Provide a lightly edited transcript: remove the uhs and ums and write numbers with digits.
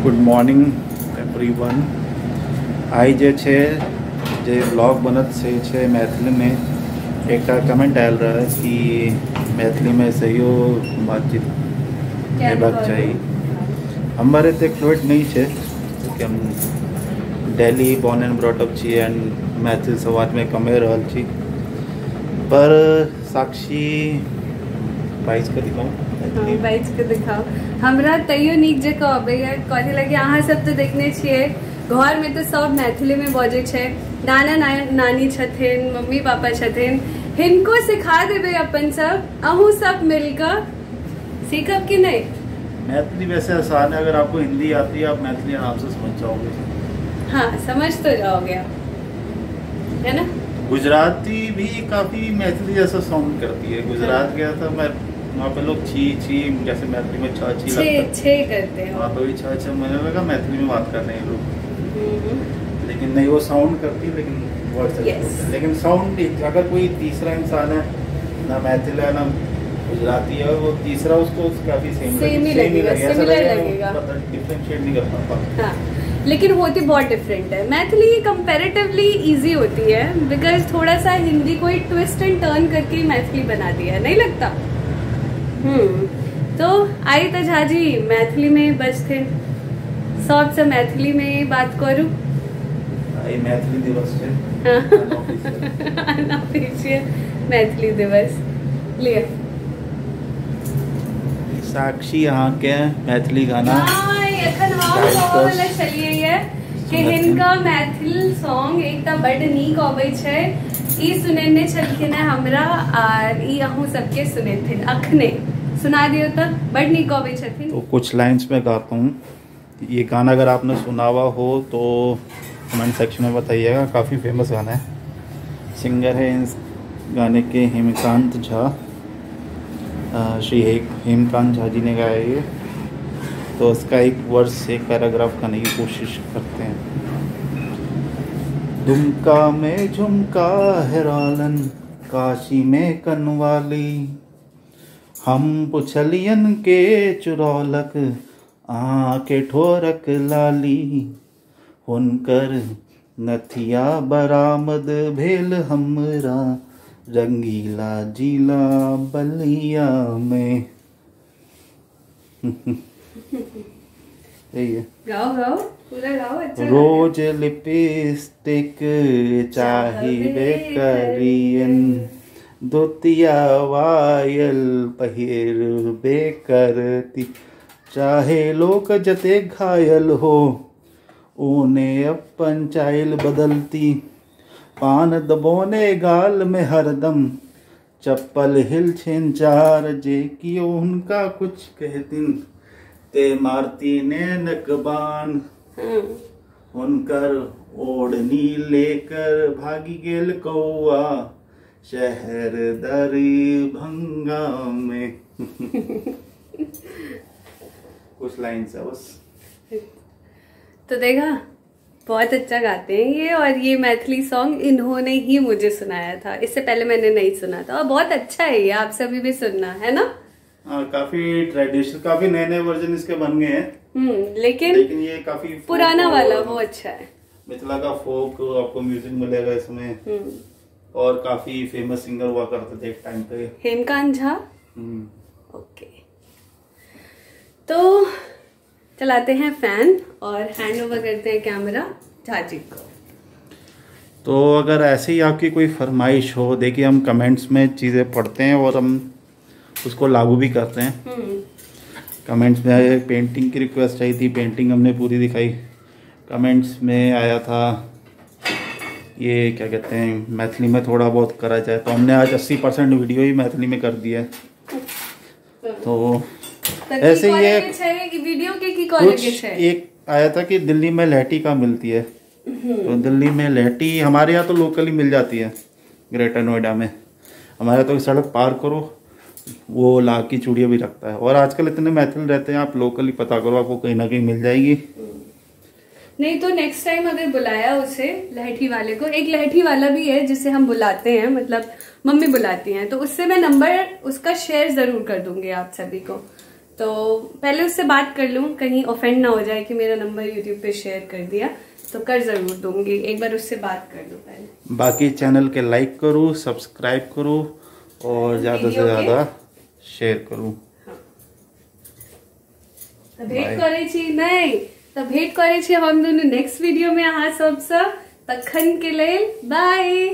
Good morning everyone. आई जे छे जे ब्लॉग बनत से मैथिली में एक कमेंट आयल रहा कि मैथिली में सहियो बातचीत हेबाक चाहिए। हमारे तो फ्लुएंट नहीं है क्योंकि हम Delhi born and brought up छी एंड मैथिल समाज में कमे रहल छी। पर साक्षी बाइज के दिखाऊँ बाइज के दिखाओ हमरा तैयो नीक जगह अबैया। कथी लगे अहाँ सब तो देखने छिए घर में तो सब मैथिली में बजे छे। नाना नानी छथिन, मम्मी पापा छथिन, हिनको सिखा देबे अपन सब अहू सब मिलकर सीखब कि नहीं। मैथिली वैसे आसान है, अगर आपको हिंदी आती है आप मैथिली आराम से समझ जाओगे। हाँ समझ तो जाओगे है ना। गुजराती भी काफी मैथिली जैसा साउंड करती है। गुजरात गया था मैं, वहाँ पे लोग छी छी जैसे मैथिली में छा छी छे करते हैं। वहाँ पे भी छा छा, मुझे लगा मैथिली में बात कर रहे हैं लोग, लेकिन नहीं वो साउंड करती है लेकिन वर्ड लेकिन साउंड अगर कोई तीसरा इंसान है ना मैथिली है ना गुजराती है वो तीसरा उसको काफी सेम ही लगेगा, डिफरेंशिएट नहीं कर पाता। हाँ लेकिन होती बहुत डिफरेंट है। मैथिली कंपैरेटिवली इजी होती है बिकॉज थोड़ा सा हिंदी को ही ट्विस्ट एंड टर्न करके मैथिली बना दिया है, नहीं लगता। तो आई तो झाजी मैथिली में बजते सब से मैथिली में बात करूं। मैथिली दिवस है अनऑफिशियल मैथिली दिवस लिए साक्षी यहाँ के मैथिली गाना चलिए ये कि हिनका मैथिल सॉन्ग एकटा बड़ नीक अबै छै। ई सुनेने छलखिन हमरा और ई अहू सबके सुनेथिन अखने सुना दियो तो बड़ नीक अबै छथिन। तो कुछ लाइंस में गाता हूँ। ये गाना अगर आपने सुना हुआ हो तो कमेंट सेक्शन में बताइएगा। काफ़ी फेमस गाना है। सिंगर है इस गाने के हेमकांत झा, श्री हेमकांत झा जी ने गाया ये। तो उसका एक वर्स एक पैराग्राफ गाने की कोशिश करते हैं। दुमका में झुमका हैरालन काशी में कनवाली, हम पुछलियन के चुरौलक आके ठोरक लाली, हुनकर नथिया बरामद भेल हमरा रंगीला जिला बलिया में। यही है। गाओ गाओ पूरा गाओ। अच्छा रोज लिपस्टिक चाहिए करियन, दुतिया वायल पहिर बेकरती, चाहे लोग जते घायल हो ऊने अपन चाइल बदलती, पान दबोने गाल में हरदम चप्पल हिल छिन चार, जे कियो उनका कुछ कहतिन ते मारती नैनक बान, उनकर ओढ़नी लेकर भागी गेल कौआ शहर दरभंगा में। कुछ लाइन से बस। तो देखा बहुत अच्छा गाते हैं ये, और ये मैथिली सॉन्ग इन्होंने ही मुझे सुनाया था, इससे पहले मैंने नहीं सुना था और बहुत अच्छा है ये, आप सभी भी सुनना है ना। हाँ काफी ट्रेडिशनल, काफी नए नए वर्जन इसके बन गए हैं। लेकिन ये काफी पुराना वाला वो अच्छा है। मिथिला का फोक आपको म्यूजिक मिलेगा इसमें, और काफी फेमस सिंगर हुआ करते थे एक टाइम पे, हेमकांत झा। ओके तो चलाते हैं फैन और हैंड ओवर करते हैं कैमरा झाजी को। तो अगर ऐसे ही आपकी कोई फरमाइश हो, देखिए हम कमेंट्स में चीज़ें पढ़ते हैं और हम उसको लागू भी करते हैं। कमेंट्स में पेंटिंग की रिक्वेस्ट आई थी, पेंटिंग हमने पूरी दिखाई। कमेंट्स में आया था ये क्या कहते हैं मैथिली में थोड़ा बहुत करा जाए, तो हमने आज 80% वीडियो ही मैथिली में कर दिया है। तो ऐसे ये वीडियो के कुछ एक आया था कि दिल्ली में लहठी का मिलती है, तो दिल्ली में लहठी हमारे यहाँ तो लोकली मिल जाती है ग्रेटर नोएडा में। हमारे तो सड़क पार करो वो ला की चूड़ियाँ भी रखता है, और आजकल इतने मैथिल रहते हैं आप लोकली पता करो आपको कहीं ना कहीं मिल जाएगी। नहीं तो नेक्स्ट टाइम अगर बुलाया उसे लहठी वाले को, एक लहठी वाला भी है जिसे हम बुलाते हैं, मतलब मम्मी बुलाती हैं, तो उससे मैं नंबर उसका शेयर जरूर कर दूंगी आप सभी को। तो पहले उससे बात कर लूँ, कहीं ऑफेंड ना हो जाए कि मेरा नंबर यूट्यूब पे शेयर कर दिया, तो कर जरूर दूंगी, एक बार उससे बात कर लूँ पहले। बाकी चैनल के लाइक करूँ, सब्सक्राइब करूँ और ज़्यादा से ज़्यादा शेयर करूँ। तो भेंट करे छी नहीं, तो भेंट करे छी हम दोनों नेक्स्ट वीडियो में अहाँ सबसे। तखन के लेल बाय।